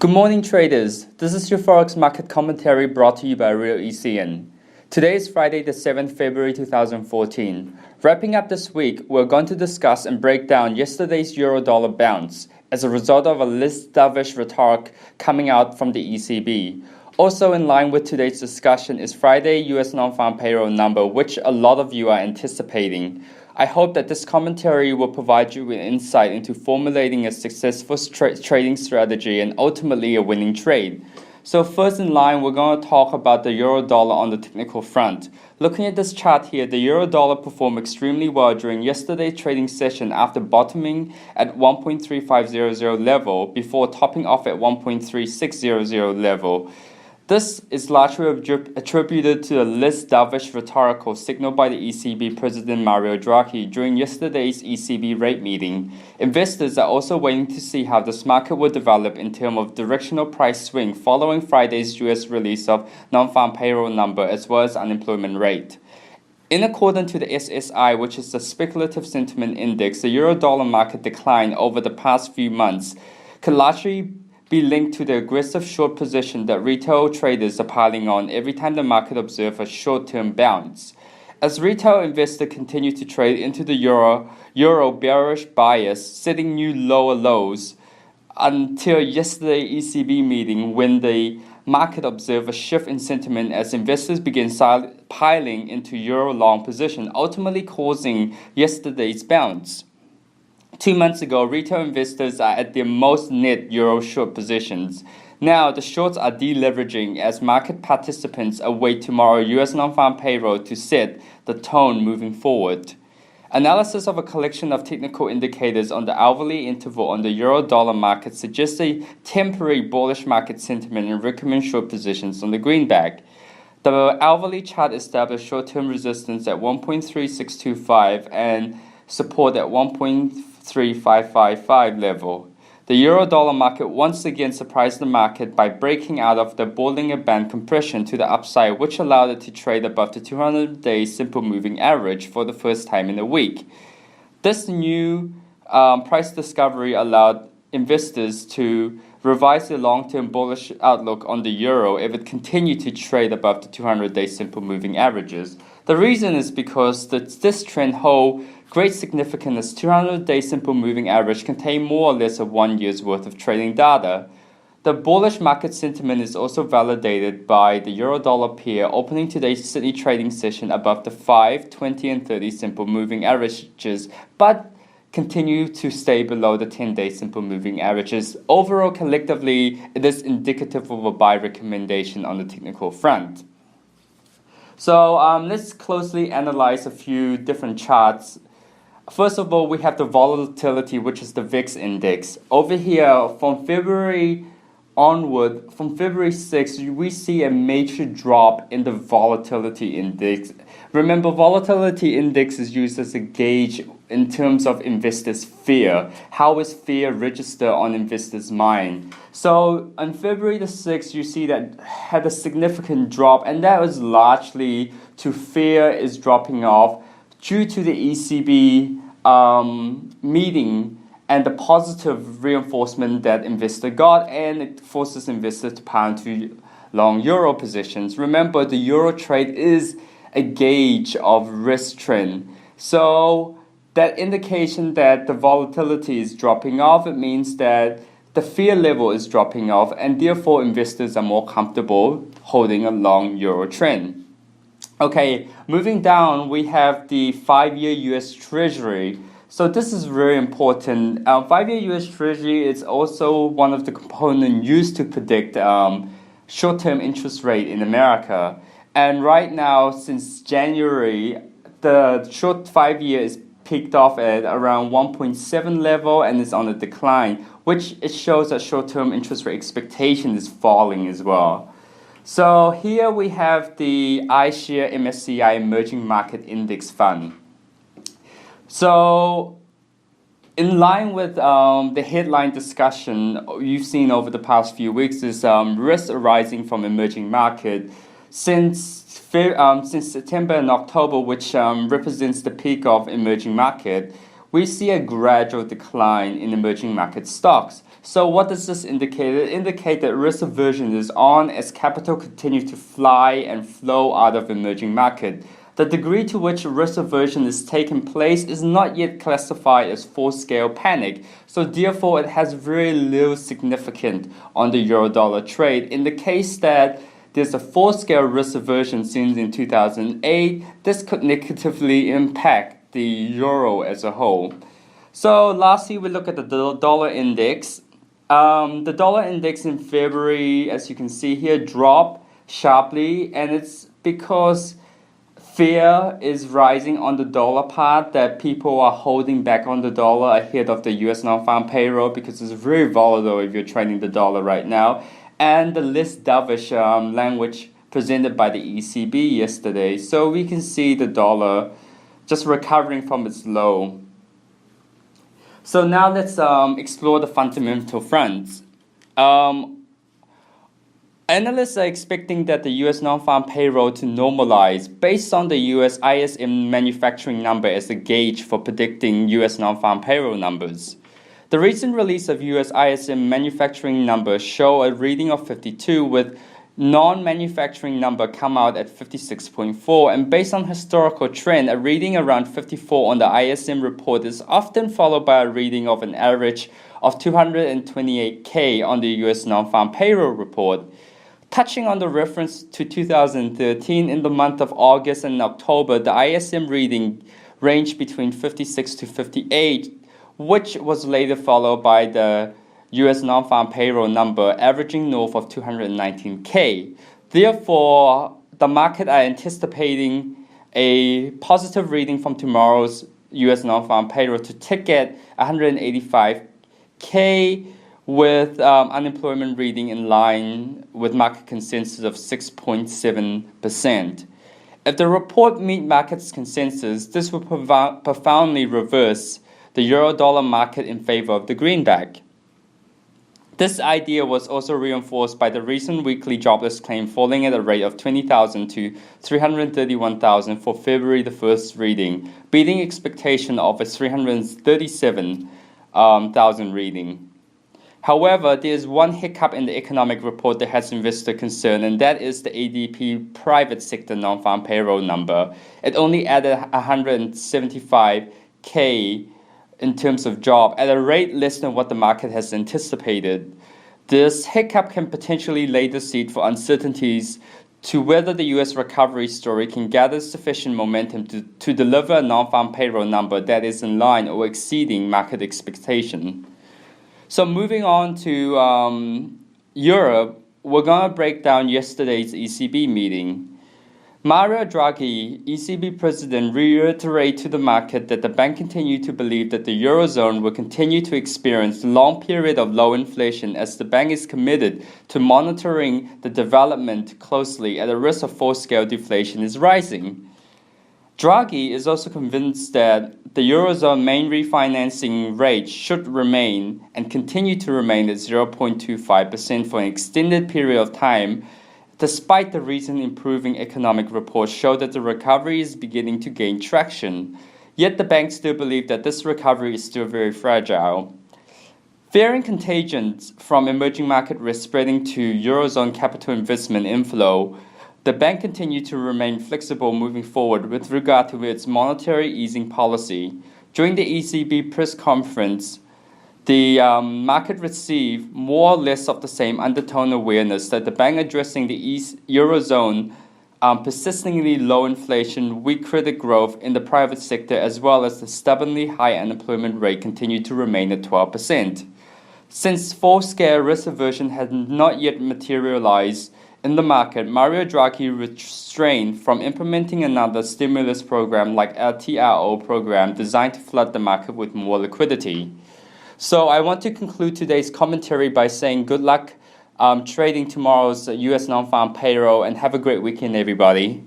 Good morning, traders. This is your Forex market commentary brought to you by Real ECN. Today is Friday, the 7th February 2014. Wrapping up this week, we're going to discuss and break down yesterday's euro-dollar bounce as a result of a less dovish rhetoric coming out from the ECB. Also in line with today's discussion is Friday US non-farm payroll number, which a lot of you are anticipating. I hope that this commentary will provide you with insight into formulating a successful trading strategy and ultimately a winning trade. So first in line, we're going to talk about the euro-dollar on the technical front. Looking at this chart here, the euro-dollar performed extremely well during yesterday's trading session after bottoming at 1.3500 level before topping off at 1.3600 level. This is largely attributed to a less dovish rhetorical signaled by the ECB President Mario Draghi during yesterday's ECB rate meeting. Investors are also waiting to see how this market will develop in terms of directional price swing following Friday's US release of non-farm payroll number as well as unemployment rate. In accordance to the SSI, which is the Speculative Sentiment Index, the euro-dollar market decline over the past few months could largely be linked to the aggressive short position that retail traders are piling on every time the market observes a short-term bounce. As retail investors continue to trade into the euro bearish bias, setting new lower lows until yesterday's ECB meeting when the market observed a shift in sentiment as investors began piling into euro long position, ultimately causing yesterday's bounce. 2 months ago, retail investors are at their most net euro short positions. Now, the shorts are deleveraging as market participants await tomorrow US non-farm payroll to set the tone moving forward. Analysis of a collection of technical indicators on the hourly interval on the euro-dollar market suggests a temporary bullish market sentiment and recommend short positions on the greenback. The hourly chart established short-term resistance at 1.3625 and support at 1.3555 level. The euro-dollar market once again surprised the market by breaking out of the Bollinger Band compression to the upside, which allowed it to trade above the 200-day simple moving average for the first time in a week. This new price discovery allowed investors to revise their long-term bullish outlook on the euro if it continued to trade above the 200-day simple moving averages. The reason is because this trend holds great significance as 200-day simple moving average contain more or less of 1 year's worth of trading data. The bullish market sentiment is also validated by the euro-dollar pair opening today's Sydney trading session above the 5, 20 and 30 simple moving averages, but continue to stay below the 10-day simple moving averages. Overall, collectively, it is indicative of a buy recommendation on the technical front. So let's closely analyze a few different charts. First of all, we have the volatility, which is the VIX index. Over here, from February onward, from February 6th, we see a major drop in the volatility index. Remember, volatility index is used as a gauge in terms of investors' fear. How is fear registered on investors' mind? So on February the 6th, you see that had a significant drop, and that was largely to fear is dropping off due to the ECB meeting and the positive reinforcement that investor got, and it forces investors to pile into long euro positions. Remember, the euro trade is a gauge of risk trend. So that indication that the volatility is dropping off, it means that the fear level is dropping off, and therefore investors are more comfortable holding a long euro trend. Okay, moving down, we have the 5-year US Treasury. So this is very important. 5-year US Treasury is also one of the components used to predict short-term interest rate in America. And right now, since January, the short 5-year is peaked off at around 1.7 level and is on a decline, which it shows that short-term interest rate expectation is falling as well. So here we have the iShare MSCI Emerging Market Index Fund. So in line with the headline discussion you've seen over the past few weeks is risk arising from emerging market. Since September and October, which represents the peak of emerging market, we see a gradual decline in emerging market stocks. So what does this indicate? It indicates that risk aversion is on as capital continues to fly and flow out of emerging market. The degree to which risk aversion is taking place is not yet classified as full-scale panic, so therefore it has very little significance on the euro-dollar trade. In the case that there's a full-scale risk aversion since in 2008, this could negatively impact the euro as a whole. So lastly, we look at the dollar index. The dollar index in February, as you can see here, dropped sharply, and it's because fear is rising on the dollar part, that people are holding back on the dollar ahead of the US non-farm payroll because it's very volatile if you're trading the dollar right now. And the less dovish language presented by the ECB yesterday. So we can see the dollar just recovering from its low. So now let's explore the fundamental fronts. Analysts are expecting that the US non-farm payroll to normalize based on the US ISM manufacturing number as a gauge for predicting US non-farm payroll numbers. The recent release of US ISM manufacturing numbers show a reading of 52 with non-manufacturing number come out at 56.4, and based on historical trend, a reading around 54 on the ISM report is often followed by a reading of an average of 228K on the US non-farm payroll report. Touching on the reference to 2013, in the month of August and October, the ISM reading ranged between 56 to 58, which was later followed by the US non-farm payroll number averaging north of 219K. Therefore, the market are anticipating a positive reading from tomorrow's US non-farm payroll to tick at 185K, with unemployment reading in line with market consensus of 6.7%. If the report meets market's consensus, this will profoundly reverse the euro-dollar market in favor of the greenback. This idea was also reinforced by the recent weekly jobless claim falling at a rate of 20,000 to 331,000 for February the 1st reading, beating expectation of a 337,000 reading. However, there is one hiccup in the economic report that has investor concern, and that is the ADP private sector non-farm payroll number. It only added 175K in terms of job, at a rate less than what the market has anticipated. This hiccup can potentially lay the seed for uncertainties to whether the US recovery story can gather sufficient momentum to deliver a non-farm payroll number that is in line or exceeding market expectation. So moving on to Europe, we're going to break down yesterday's ECB meeting. Mario Draghi, ECB president, reiterated to the market that the bank continued to believe that the Eurozone will continue to experience a long period of low inflation, as the bank is committed to monitoring the development closely at the risk of full-scale deflation is rising. Draghi is also convinced that the Eurozone main refinancing rate should remain and continue to remain at 0.25% for an extended period of time, despite the recent improving economic reports show that the recovery is beginning to gain traction. Yet the bank still believes that this recovery is still very fragile. Fearing contagions from emerging market risk spreading to Eurozone capital investment inflow, the bank continued to remain flexible moving forward with regard to its monetary easing policy. During the ECB press conference, the market received more or less of the same undertone awareness that the bank addressing the Eurozone persistently low inflation, weak credit growth in the private sector, as well as the stubbornly high unemployment rate continued to remain at 12%. Since full-scale risk aversion had not yet materialized in the market, Mario Draghi refrained from implementing another stimulus program like LTRO program designed to flood the market with more liquidity. So I want to conclude today's commentary by saying good luck trading tomorrow's US non-farm payroll, and have a great weekend, everybody.